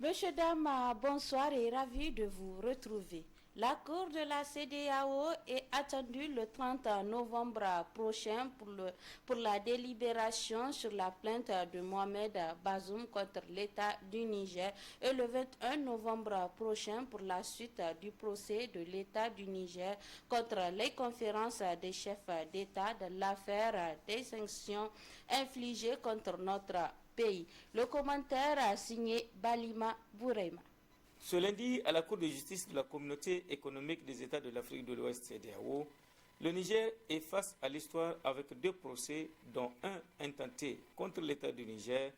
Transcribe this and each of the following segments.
Monsieur, dame, bonsoir et ravi de vous retrouver. La Cour de la CEDEAO est attendue le 30 novembre prochain pour la délibération sur la plainte de Mohamed Bazoum contre l'État du Niger et le 21 novembre prochain pour la suite du procès de l'État du Niger contre les conférences des chefs d'État de l'affaire des sanctions infligées contre notre pays. Le commentaire a signé Balima Bourema. Ce lundi, à la Cour de justice de la Communauté économique des États de l'Afrique de l'Ouest CEDEAO, le Niger est face à l'histoire avec deux procès, dont un intenté contre l'État du Niger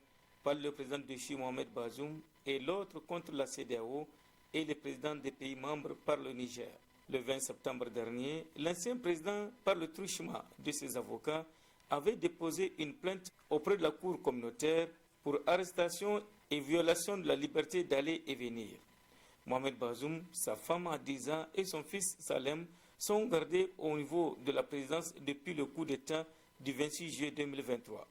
par le président Déchu Mohamed Bazoum et l'autre contre la CEDEAO et les présidents des pays membres par le Niger. Le 20 septembre dernier, l'ancien président, par le truchement de ses avocats, avait déposé une plainte auprès de la Cour communautaire pour arrestation et violation de la liberté d'aller et venir. Mohamed Bazoum, sa femme à 10 ans et son fils Salem sont gardés au niveau de la présidence depuis le coup d'État du 26 juillet 2023.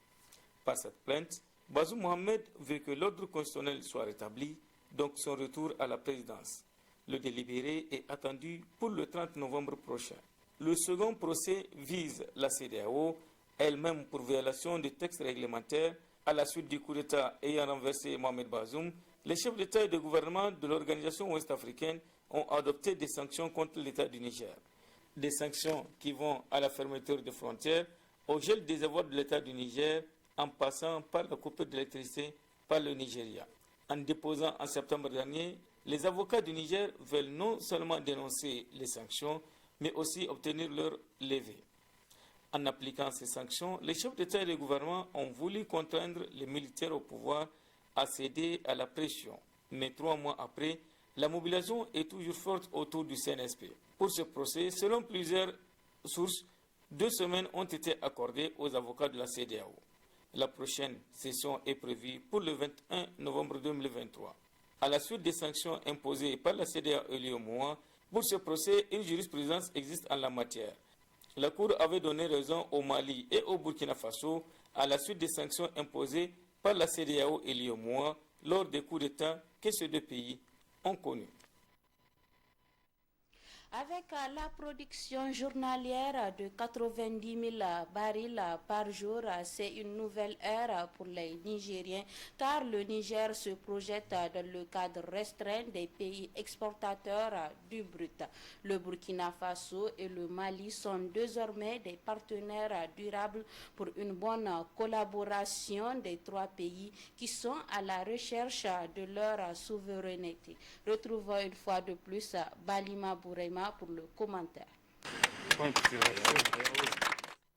Par cette plainte, Bazoum Mohamed veut que l'ordre constitutionnel soit rétabli, donc son retour à la présidence. Le délibéré est attendu pour le 30 novembre prochain. Le second procès vise la CEDEAO, elle-même pour violation des textes réglementaires à la suite du coup d'État ayant renversé Mohamed Bazoum. Les chefs d'État et de gouvernement de l'organisation ouest-africaine ont adopté des sanctions contre l'État du Niger. Des sanctions qui vont à la fermeture des frontières, au gel des avoirs de l'État du Niger, en passant par la coupure d'électricité par le Nigeria. En déposant en septembre dernier, les avocats du Niger veulent non seulement dénoncer les sanctions, mais aussi obtenir leur levée. En appliquant ces sanctions, les chefs d'État et de gouvernement ont voulu contraindre les militaires au pouvoir à céder à la pression. Mais 3 mois après, la mobilisation est toujours forte autour du CNSP. Pour ce procès, selon plusieurs sources, 2 semaines ont été accordées aux avocats de la CEDEAO. La prochaine session est prévue pour le 21 novembre 2023. À la suite des sanctions imposées par la CEDEAO et l'UEMOA, pour ce procès, une jurisprudence existe en la matière. La Cour avait donné raison au Mali et au Burkina Faso à la suite des sanctions imposées par la CEDEAO et l'UEMOA lors des coups d'État que ces deux pays ont connus. Avec la production journalière de 90 000 barils par jour, c'est une nouvelle ère pour les Nigériens car le Niger se projette dans le cadre restreint des pays exportateurs du brut. Le Burkina Faso et le Mali sont désormais des partenaires durables pour une bonne collaboration des 3 pays qui sont à la recherche de leur souveraineté. Retrouvons une fois de plus Balima Bourema pour le commentaire.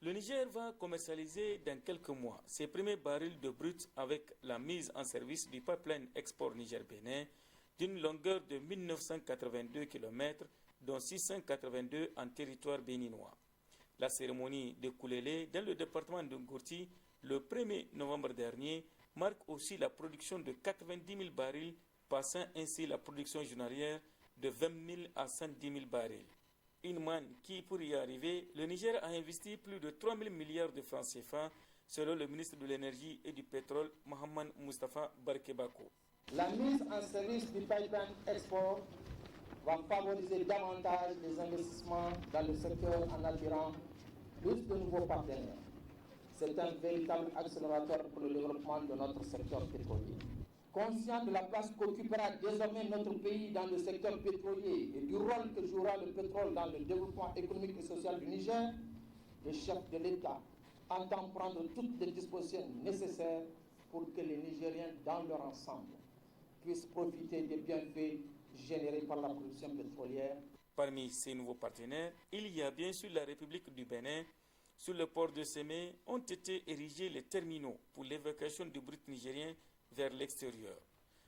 Le Niger va commercialiser dans quelques mois ses premiers barils de brut avec la mise en service du pipeline export Niger-Bénin d'une longueur de 1982 km, dont 682 en territoire béninois. La cérémonie de Koulélé dans le département de Ngourti le 1er novembre dernier marque aussi la production de 90 000 barils, passant ainsi la production journalière de 20 000 à 110 000 barils. Une manne qui, pour y arriver, le Niger a investi plus de 3 000 milliards de francs CFA, selon le ministre de l'Énergie et du Pétrole, Mohamed Moustapha Barkebako. La mise en service du pipeline export va favoriser davantage les investissements dans le secteur en attirant plus de nouveaux partenaires. C'est un véritable accélérateur pour le développement de notre secteur pétrolier. Conscient de la place qu'occupera désormais notre pays dans le secteur pétrolier et du rôle que jouera le pétrole dans le développement économique et social du Niger, le chef de l'État entend prendre toutes les dispositions nécessaires pour que les Nigériens, dans leur ensemble, puissent profiter des bienfaits générés par la production pétrolière. Parmi ces nouveaux partenaires, il y a bien sûr la République du Bénin. Sur le port de Sémé ont été érigés les terminaux pour l'évacuation du brut nigérien vers l'extérieur.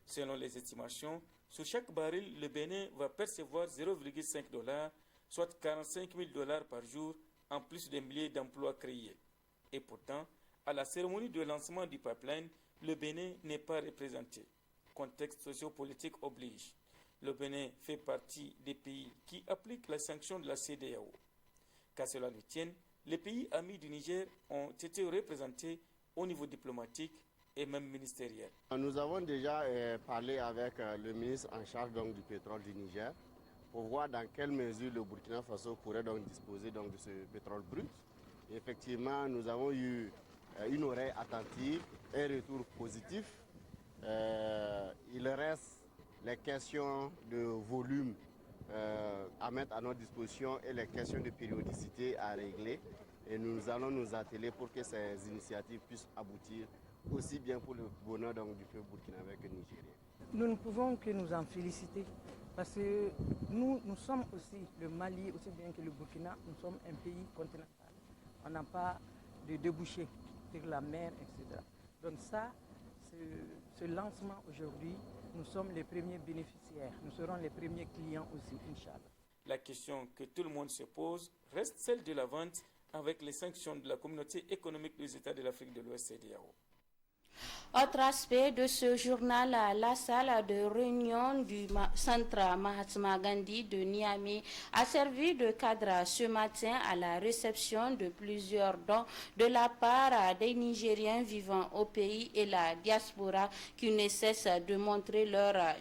Selon les estimations, sur chaque baril, le Bénin va percevoir 0,5 $, soit 45 000 $ par jour, en plus des milliers d'emplois créés. Et pourtant, à la cérémonie de lancement du pipeline, le Bénin n'est pas représenté. Contexte sociopolitique oblige. Le Bénin fait partie des pays qui appliquent la sanction de la CEDEAO. Qu'à cela ne tienne, les pays amis du Niger ont été représentés au niveau diplomatique et même ministériel. Nous avons déjà parlé avec le ministre en charge donc, du pétrole du Niger pour voir dans quelle mesure le Burkina Faso pourrait donc disposer donc, de ce pétrole brut. Et effectivement, nous avons eu une oreille attentive, un retour positif. Il reste les questions de volume à mettre à notre disposition et les questions de périodicité à régler. Et nous allons nous atteler pour que ces initiatives puissent aboutir aussi bien pour le bonheur donc, du peuple burkinabé que nigérien. Nous ne pouvons que nous en féliciter parce que nous sommes aussi, le Mali aussi bien que le Burkina, nous sommes un pays continental. On n'a pas de débouchés sur la mer, etc. Donc ça, ce lancement aujourd'hui, nous sommes les premiers bénéficiaires. Nous serons les premiers clients aussi, Inch'Allah. La question que tout le monde se pose reste celle de la vente avec les sanctions de la communauté économique des États de l'Afrique de l'Ouest, CEDEAO. Autre aspect de ce journal, la salle de réunion du centre Mahatma Gandhi de Niamey a servi de cadre ce matin à la réception de plusieurs dons de la part des Nigériens vivant au pays et la diaspora qui ne cessent de montrer leur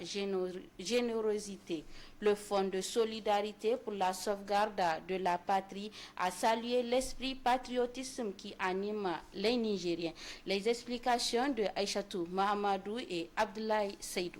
générosité. Le Fonds de solidarité pour la sauvegarde de la patrie a salué l'esprit patriotisme qui anime les Nigériens. Les explications de Aïchatou Mahamadou et Abdoulaye Seydou.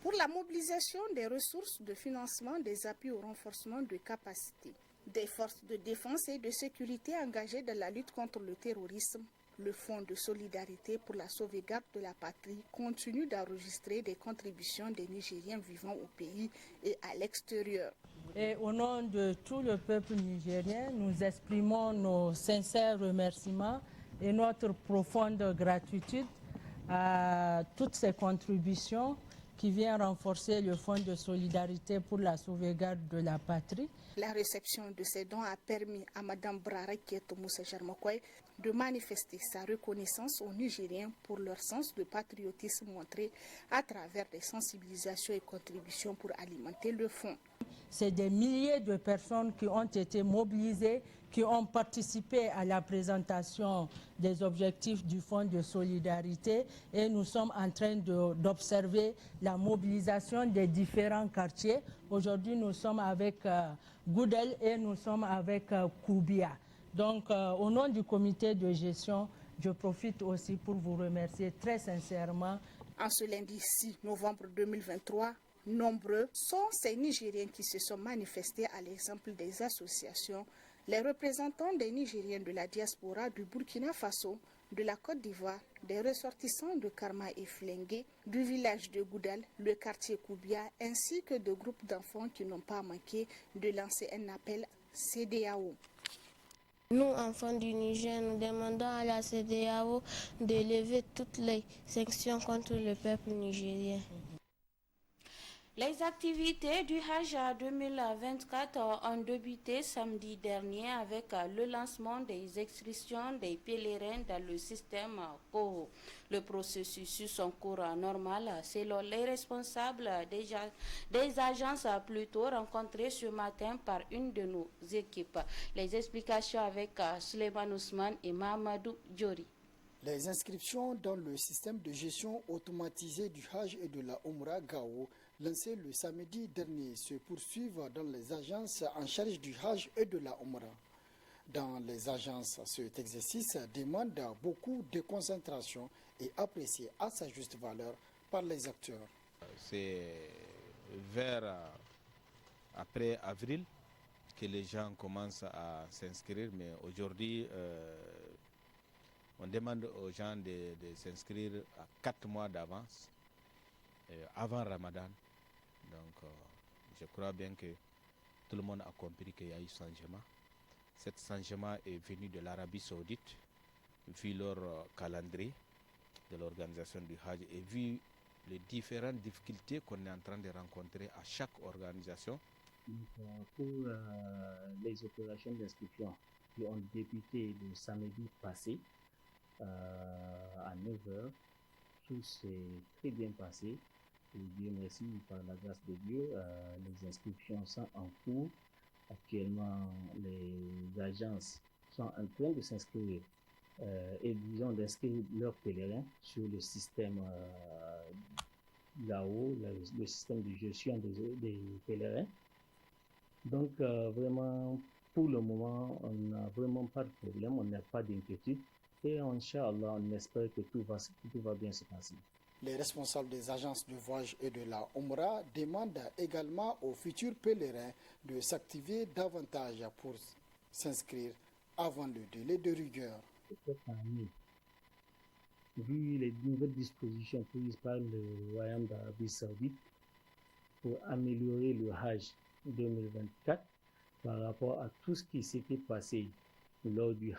Pour la mobilisation des ressources de financement des appuis au renforcement de capacités des forces de défense et de sécurité engagées dans la lutte contre le terrorisme, le Fonds de solidarité pour la sauvegarde de la patrie continue d'enregistrer des contributions des Nigériens vivant au pays et à l'extérieur. Et au nom de tout le peuple nigérien, nous exprimons nos sincères remerciements et notre profonde gratitude à toutes ces contributions qui viennent renforcer le Fonds de solidarité pour la sauvegarde de la patrie. La réception de ces dons a permis à Mme Braraketo Moussa Jarmakoy de manifester sa reconnaissance aux Nigériens pour leur sens de patriotisme montré à travers des sensibilisations et contributions pour alimenter le fonds. C'est des milliers de personnes qui ont été mobilisées, qui ont participé à la présentation des objectifs du Fonds de solidarité et nous sommes en train d'observer la mobilisation des différents quartiers. Aujourd'hui, nous sommes avec Goudel et nous sommes avec Koubia. Donc, au nom du comité de gestion, je profite aussi pour vous remercier très sincèrement. En ce lundi 6 novembre 2023, nombreux sont ces Nigériens qui se sont manifestés à l'exemple des associations, les représentants des Nigériens de la diaspora du Burkina Faso, de la Côte d'Ivoire, des ressortissants de Karma et Flengue, du village de Goudal, le quartier Koubia, ainsi que de groupes d'enfants qui n'ont pas manqué de lancer un appel CEDEAO. Nous, enfants du Niger, nous demandons à la CEDEAO de lever toutes les sanctions contre le peuple nigérien. Les activités du Hajj 2024 ont débuté samedi dernier avec le lancement des inscriptions des pèlerins dans le système COHO. Le processus suit son cours normal selon les responsables des agences plutôt rencontrées ce matin par une de nos équipes. Les explications avec Suleiman Ousmane et Mahamadou Diori. Les inscriptions dans le système de gestion automatisé du Hajj et de la Umrah Gao lancé le samedi dernier se poursuivent dans les agences en charge du Hajj et de la Umrah. Dans les agences, cet exercice demande beaucoup de concentration et apprécié à sa juste valeur par les acteurs. C'est vers après avril que les gens commencent à s'inscrire, mais aujourd'hui, on demande aux gens de s'inscrire à 4 mois d'avance, avant Ramadan. Donc, je crois bien que tout le monde a compris qu'il y a eu changement. Cet changement est venu de l'Arabie Saoudite, vu leur calendrier de l'organisation du Hajj et vu les différentes difficultés qu'on est en train de rencontrer à chaque organisation. Pour les opérations d'inscription qui ont débuté le samedi passé à 9h, tout s'est très bien passé. Et Dieu merci, par la grâce de Dieu, les inscriptions sont en cours. Actuellement, les agences sont en train de s'inscrire et disons d'inscrire leurs pèlerins sur le système là-haut, le système de gestion des pèlerins. Donc vraiment, pour le moment, on n'a vraiment pas de problème, on n'a pas d'inquiétude. Et Inch'Allah, on espère que tout va bien se passer. Les responsables des agences de voyage et de la Omra demandent également aux futurs pèlerins de s'activer davantage pour s'inscrire avant le délai de rigueur. Vu les nouvelles dispositions prises par le Royaume d'Arabie Saoudite pour améliorer le Hajj 2024 par rapport à tout ce qui s'était passé lors du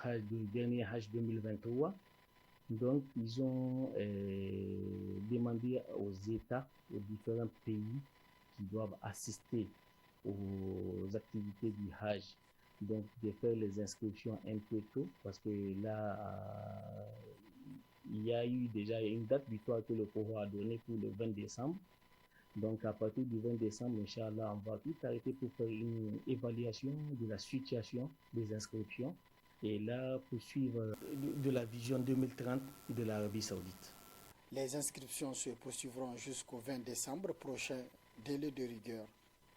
dernier Hajj 2023, donc ils ont demandé aux États, aux différents pays qui doivent assister aux activités du Hajj, donc de faire les inscriptions un peu tôt, parce que là, il y a eu déjà une date butoir que le pouvoir a donnée pour le 20 décembre. Donc à partir du 20 décembre, Inch'Allah, on va tout arrêter pour faire une évaluation de la situation des inscriptions et là poursuivre de la vision 2030 de l'Arabie Saoudite. Les inscriptions se poursuivront jusqu'au 20 décembre prochain, délai de rigueur.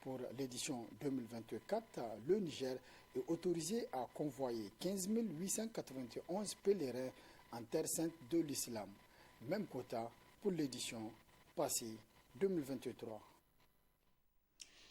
Pour l'édition 2024, le Niger est autorisé à convoyer 15 891 pèlerins en terre sainte de l'islam. Même quota pour l'édition passée 2023.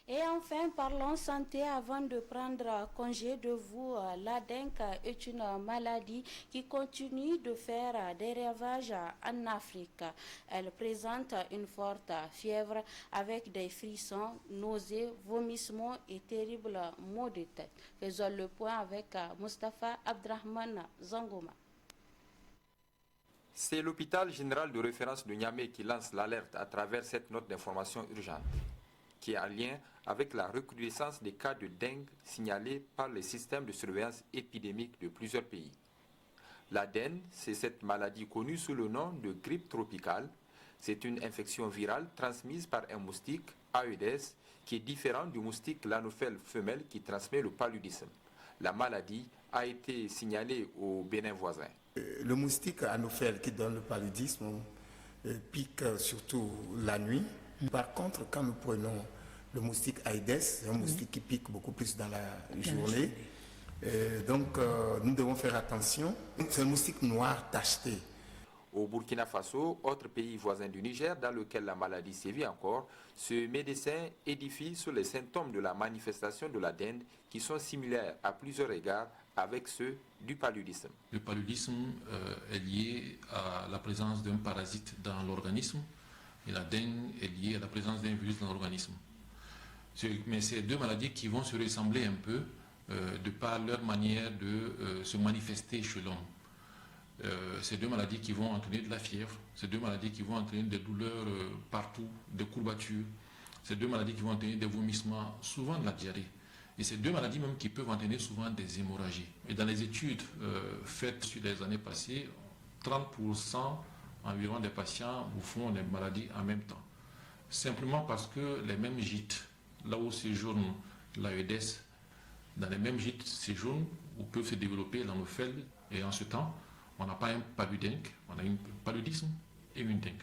Et enfin, parlons santé avant de prendre congé de vous. La dengue est une maladie qui continue de faire des ravages en Afrique. Elle présente une forte fièvre avec des frissons, nausées, vomissements et terribles maux de tête. Faisons le point avec Mustafa Abdrahman Zangoma. C'est l'hôpital général de référence de Niamey qui lance l'alerte à travers cette note d'information urgente, qui est en lien avec la recrudescence des cas de dengue signalés par les systèmes de surveillance épidémique de plusieurs pays. La dengue, c'est cette maladie connue sous le nom de grippe tropicale. C'est une infection virale transmise par un moustique, Aedes, qui est différent du moustique l'anophèle femelle qui transmet le paludisme. La maladie a été signalée au Bénin voisin. Le moustique anophèle qui donne le paludisme pique surtout la nuit. Par contre, quand nous prenons le moustique Aedes, c'est un moustique qui pique beaucoup plus dans la journée. Donc, nous devons faire attention. C'est un moustique noir tacheté. Au Burkina Faso, autre pays voisin du Niger dans lequel la maladie sévit encore, ce médecin édifie sur les symptômes de la manifestation de la dengue qui sont similaires à plusieurs égards avec ceux du paludisme. Le paludisme est lié à la présence d'un parasite dans l'organisme et la dengue est liée à la présence d'un virus dans l'organisme. Mais c'est deux maladies qui vont se ressembler un peu de par leur manière de se manifester chez l'homme. Ces deux maladies qui vont entraîner de la fièvre, ces deux maladies qui vont entraîner des douleurs partout, des courbatures, ces deux maladies qui vont entraîner des vomissements, souvent de la diarrhée. Et ces deux maladies même qui peuvent entraîner souvent des hémorragies. Et dans les études faites sur les années passées, 30% environ des patients vous font des maladies en même temps. Simplement parce que les mêmes gîtes, là où séjourne l'Aedes, dans les mêmes gîtes séjournent où peuvent se développer l'anophèle. Et en ce temps, on n'a pas un paludinque, on a un paludisme et une dengue.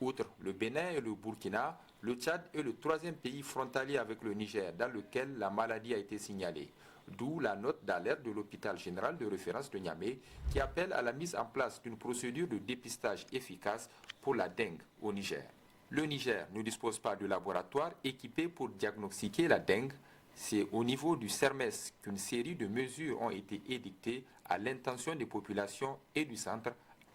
Outre le Bénin et le Burkina, le Tchad est le troisième pays frontalier avec le Niger dans lequel la maladie a été signalée. D'où la note d'alerte de l'hôpital général de référence de Niamey qui appelle à la mise en place d'une procédure de dépistage efficace pour la dengue au Niger. Le Niger ne dispose pas de laboratoire équipé pour diagnostiquer la dengue. C'est au niveau du CERMES qu'une série de mesures ont été édictées à l'intention des populations et du centre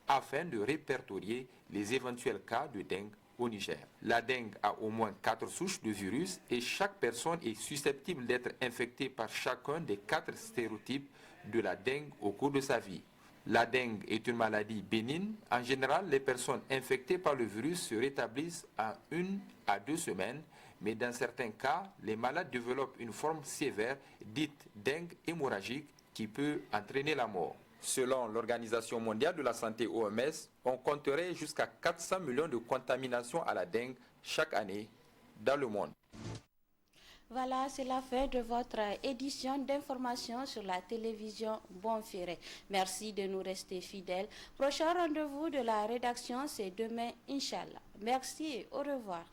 afin de répertorier les éventuels cas de dengue au Niger. La dengue a au moins 4 souches de virus et chaque personne est susceptible d'être infectée par chacun des 4 stéréotypes de la dengue au cours de sa vie. La dengue est une maladie bénigne. En général, les personnes infectées par le virus se rétablissent en 1 à 2 semaines, mais dans certains cas, les malades développent une forme sévère dite dengue hémorragique qui peut entraîner la mort. Selon l'Organisation mondiale de la santé OMS, on compterait jusqu'à 400 millions de contaminations à la dengue chaque année dans le monde. Voilà, c'est la fin de votre édition d'information sur la télévision Bonferré. Merci de nous rester fidèles. Prochain rendez-vous de la rédaction, c'est demain, Inch'Allah. Merci et au revoir.